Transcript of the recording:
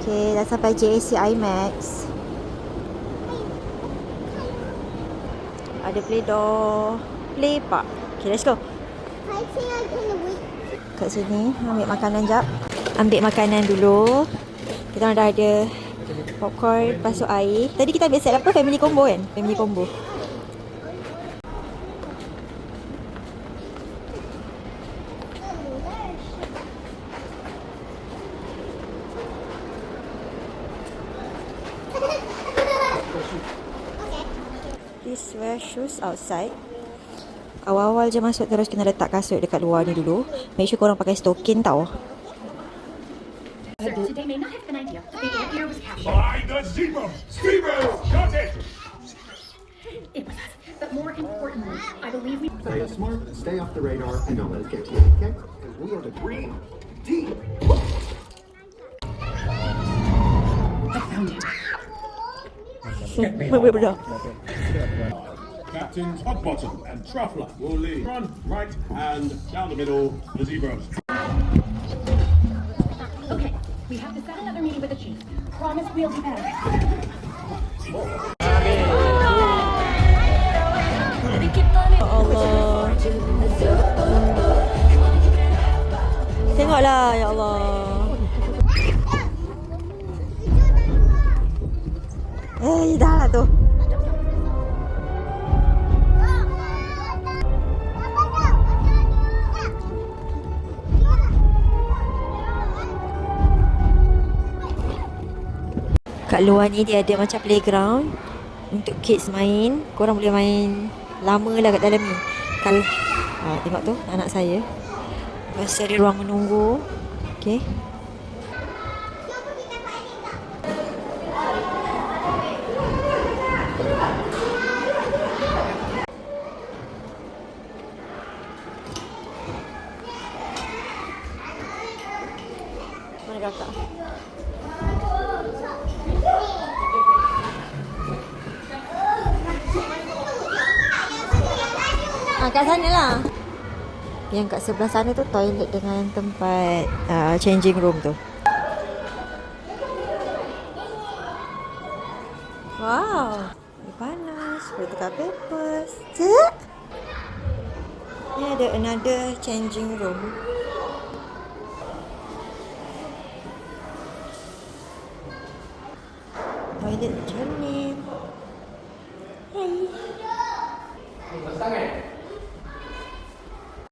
Okay, dah sampai JAC IMAX. Ada play door, play park. Okay, let's go. Kat sini, ambil makanan jap. Ambil makanan dulu. Kita orang dah ada popcorn, pasuk air. Tadi kita ambil set apa? Family combo kan? Family combo. Please wear shoes outside. Awal-awal je masuk terus kena letak kasut dekat luar ni dulu. Make sure korang pakai stokin tau. Sir, today may not have been ideal, but the air was captured. By the zebra! Zebra! Got it! It was, but more importantly, I believe we... Play it smart, stay off the radar, and don't let it get to you, okay? Because we are the green team. I found it. Captains Hotbottom and Truffler will lead. Front, right, and down the middle, the zebras. Okay, we have to set another meeting with the chief. Promise we'll do better. Ya Allah. Tengoklah, ya Allah. Dah lah tu. Kat luar ni dia ada macam playground untuk kids main. Korang boleh main lama lah kat dalam ni. Kalau tengok tu anak saya. Lepas ada ruang menunggu. Okay. Mana kakak? Kat sana lah. Yang kat sebelah sana tu toilet dengan tempat changing room tu. Wow, ini panas. Boleh tukar pampers. Cik. Ni ada another changing room. Toilet macam ni. Hai.